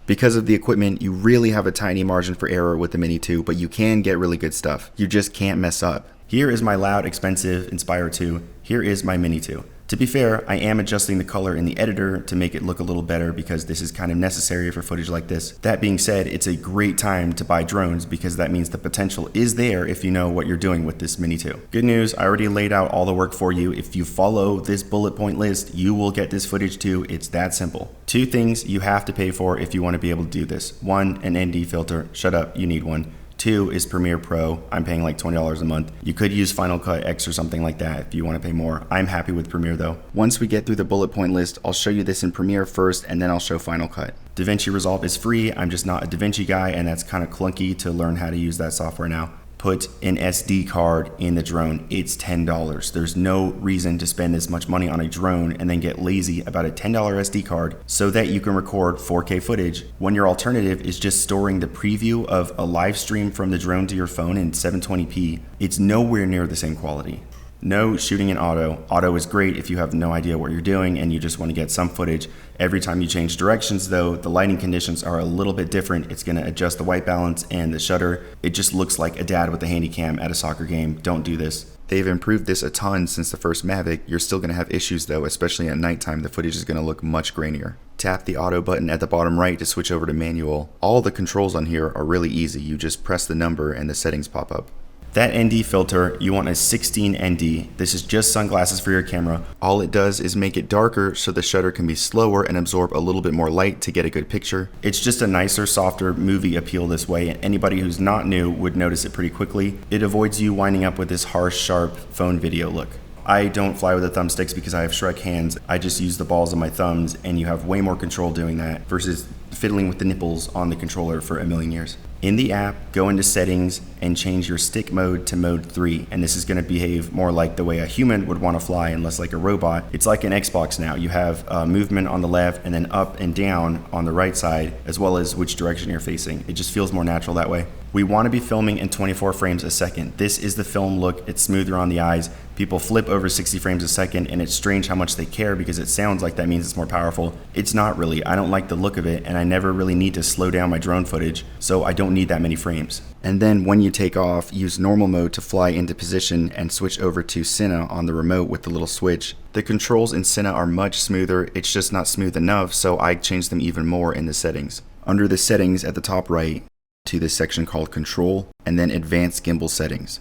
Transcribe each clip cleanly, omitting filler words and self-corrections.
Because of the equipment, you really have a tiny margin for error with the Mini 2, but you can get really good stuff. You just can't mess up. Here is my loud, expensive Inspire 2. Here is my Mini 2. To be fair, I am adjusting the color in the editor to make it look a little better because this is kind of necessary for footage like this. That being said, it's a great time to buy drones because that means the potential is there if you know what you're doing with this Mini 2. Good news, I already laid out all the work for you. If you follow this bullet point list, you will get this footage too. It's that simple. 2 things you have to pay for if you want to be able to do this. 1, an ND filter. Shut up, you need one. 2 is Premiere Pro. I'm paying like $20 a month. You could use Final Cut X or something like that if you want to pay more. I'm happy with Premiere though. Once we get through the bullet point list, I'll show you this in Premiere first and then I'll show Final Cut. Davinci Resolve is free. I'm just not a Davinci guy and that's kind of clunky to learn how to use that software now. Put an SD card in the drone. It's $10. There's no reason to spend this much money on a drone and then get lazy about a $10 SD card so that you can record 4K footage when your alternative is just storing the preview of a live stream from the drone to your phone in 720p. It's nowhere near the same quality. No shooting in auto. Auto is great if you have no idea what you're doing and you just want to get some footage. Every time you change directions though, the lighting conditions are a little bit different. It's going to adjust the white balance and the shutter. It just looks like a dad with a handy cam at a soccer game. Don't do this. They've improved this a ton since the first Mavic. You're still going to have issues though, especially at nighttime. The footage is going to look much grainier. Tap the auto button at the bottom right to switch over to manual. All the controls on here are really easy. You just press the number and the settings pop up. That ND filter, you want a 16 ND. This is just sunglasses for your camera. All it does is make it darker so the shutter can be slower and absorb a little bit more light to get a good picture. It's just a nicer, softer movie appeal this way, and anybody who's not new would notice it pretty quickly. It avoids you winding up with this harsh, sharp phone video look. I don't fly with the thumbsticks because I have Shrek hands. I just use the balls of my thumbs, and you have way more control doing that versus fiddling with the nipples on the controller for a million years. In the app, go into settings and change your stick mode to mode 3, and this is going to behave more like the way a human would want to fly and less like a robot. It's like an Xbox now. You have movement on the left and then up and down on the right side, as well as which direction you're facing. It just feels more natural that way. We want to be filming in 24 frames a second. This is the film look. It's smoother on the eyes. People flip over 60 frames a second, and it's strange how much they care because it sounds like that means it's more powerful. It's not really. I don't like the look of it, and I never really need to slow down my drone footage, so I don't need that many frames. And then when you take off, use normal mode to fly into position and switch over to Cine on the remote with the little switch. The controls in Cine are much smoother. It's just not smooth enough, so I changed them even more in the settings. Under the settings at the top right, to this section called Control, and then Advanced Gimbal Settings.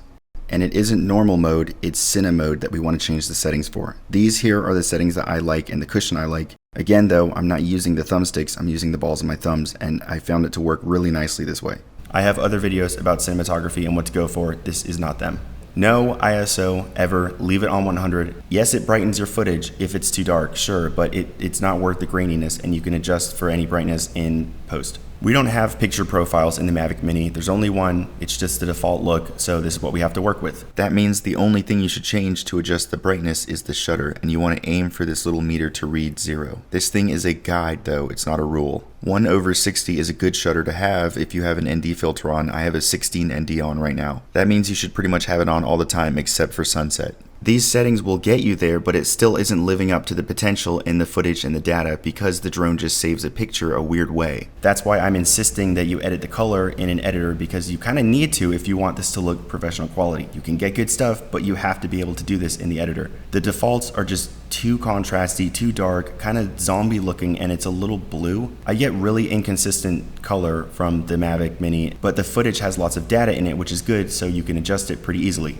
And it isn't normal mode, it's Cine mode that we want to change the settings for. These here are the settings that I like and the cushion I like. Again though, I'm not using the thumbsticks, I'm using the balls of my thumbs, and I found it to work really nicely this way. I have other videos about cinematography and what to go for. This is not them. No ISO ever, leave it on 100. Yes, it brightens your footage if it's too dark, sure, but it's not worth the graininess, and you can adjust for any brightness in post. We don't have picture profiles in the Mavic Mini. There's only one. It's just the default look, so this is what we have to work with. That means the only thing you should change to adjust the brightness is the shutter, and you want to aim for this little meter to read 0. This thing is a guide though, it's not a rule. 1/60 is a good shutter to have if you have an ND filter on. I have a 16 ND on right now. That means you should pretty much have it on all the time except for sunset. These settings will get you there, but it still isn't living up to the potential in the footage and the data because the drone just saves a picture a weird way. That's why I'm insisting that you edit the color in an editor, because you kind of need to if you want this to look professional quality. You can get good stuff, but you have to be able to do this in the editor. The defaults are just too contrasty, too dark, kind of zombie looking, and it's a little blue. I get really inconsistent color from the Mavic Mini, but the footage has lots of data in it, which is good, so you can adjust it pretty easily.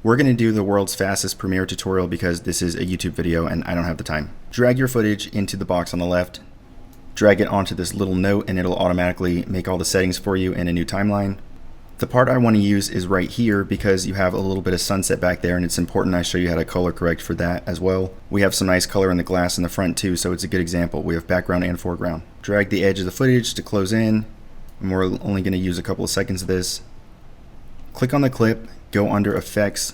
We're going to do the world's fastest Premiere tutorial because this is a YouTube video and I don't have the time. Drag your footage into the box on the left, drag it onto this little note, and it'll automatically make all the settings for you in a new timeline. The part I want to use is right here because you have a little bit of sunset back there, and it's important I show you how to color correct for that as well. We have some nice color in the glass in the front too, so it's a good example. We have background and foreground. Drag the edge of the footage to close in, and we're only going to use a couple of seconds of this. Click on the clip, go under Effects,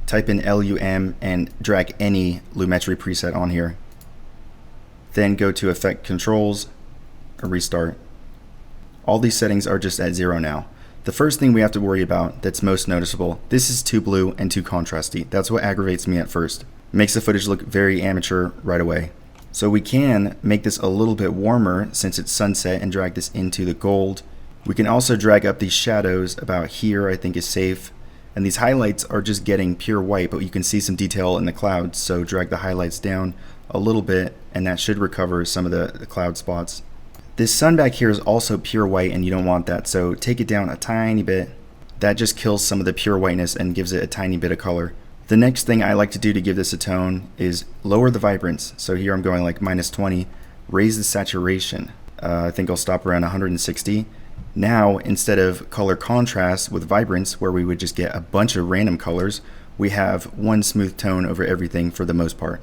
type in LUM, and drag any Lumetri preset on here. Then go to Effect Controls, or Restart. All these settings are just at 0 now. The first thing we have to worry about that's most noticeable, this is too blue and too contrasty. That's what aggravates me at first. Makes the footage look very amateur right away. So we can make this a little bit warmer since it's sunset and drag this into the gold. We can also drag up these shadows about here, I think is safe. And these highlights are just getting pure white, but you can see some detail in the clouds. So drag the highlights down a little bit and that should recover some of the cloud spots. This sun back here is also pure white and you don't want that. So take it down a tiny bit. That just kills some of the pure whiteness and gives it a tiny bit of color. The next thing I like to do to give this a tone is lower the vibrance. So here I'm going like -20, raise the saturation. I think I'll stop around 160. Now, instead of color contrast with vibrance, where we would just get a bunch of random colors, we have one smooth tone over everything for the most part.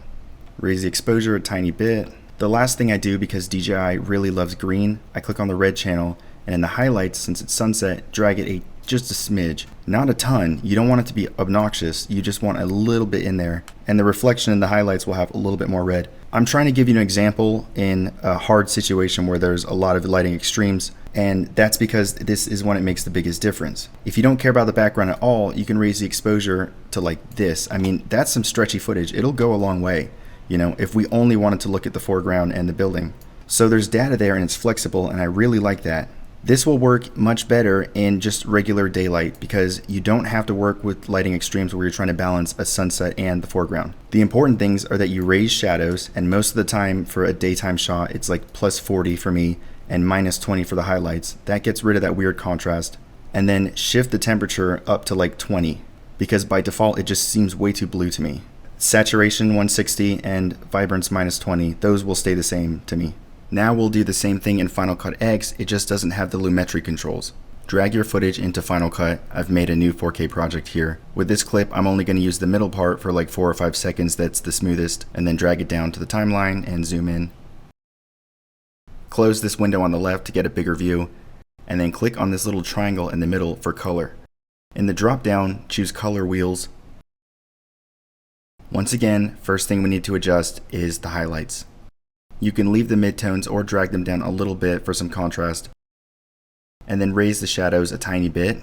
Raise the exposure a tiny bit. The last thing I do, because DJI really loves green, I click on the red channel, and in the highlights, since it's sunset, drag it just a smidge. Not a ton. You don't want it to be obnoxious. You just want a little bit in there. And the reflection in the highlights will have a little bit more red. I'm trying to give you an example in a hard situation where there's a lot of lighting extremes, and that's because this is when it makes the biggest difference. If you don't care about the background at all, you can raise the exposure to like this. I mean, that's some stretchy footage. It'll go a long way, you know, if we only wanted to look at the foreground and the building. So there's data there and it's flexible, and I really like that. This will work much better in just regular daylight because you don't have to work with lighting extremes where you're trying to balance a sunset and the foreground. The important things are that you raise shadows, and most of the time for a daytime shot, it's like +40 for me and -20 for the highlights. That gets rid of that weird contrast. And then shift the temperature up to like 20 because by default it just seems way too blue to me. Saturation 160 and vibrance -20, those will stay the same to me. Now we'll do the same thing in Final Cut X, it just doesn't have the lumetri controls. Drag your footage into Final Cut. I've made a new 4K project here. With this clip, I'm only going to use the middle part for like 4 or 5 seconds, that's the smoothest, and then drag it down to the timeline and zoom in. Close this window on the left to get a bigger view, and then click on this little triangle in the middle for color. In the drop down, choose color wheels. Once again, first thing we need to adjust is the highlights. You can leave the midtones or drag them down a little bit for some contrast, and then raise the shadows a tiny bit.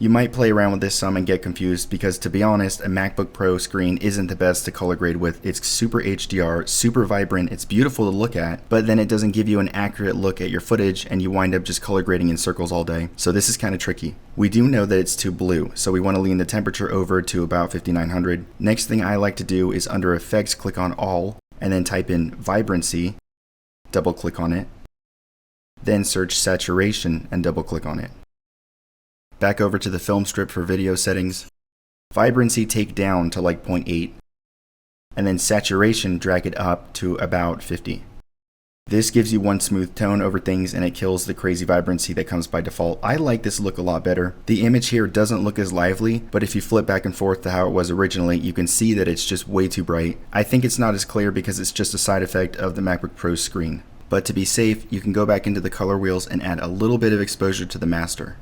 You might play around with this some and get confused because, to be honest, a MacBook Pro screen isn't the best to color grade with. It's super HDR, super vibrant, it's beautiful to look at, but then it doesn't give you an accurate look at your footage and you wind up just color grading in circles all day. So this is kind of tricky. We do know that it's too blue, so we want to lean the temperature over to about 5900. Next thing I like to do is under Effects, click on All, and then type in Vibrancy, double click on it, then search Saturation and double click on it. Back over to the film strip for video settings, Vibrancy take down to like 0.8, and then Saturation drag it up to about 50. This gives you one smooth tone over things and it kills the crazy vibrancy that comes by default. I like this look a lot better. The image here doesn't look as lively, but if you flip back and forth to how it was originally, you can see that it's just way too bright. I think it's not as clear because it's just a side effect of the MacBook Pro screen. But to be safe, you can go back into the color wheels and add a little bit of exposure to the master.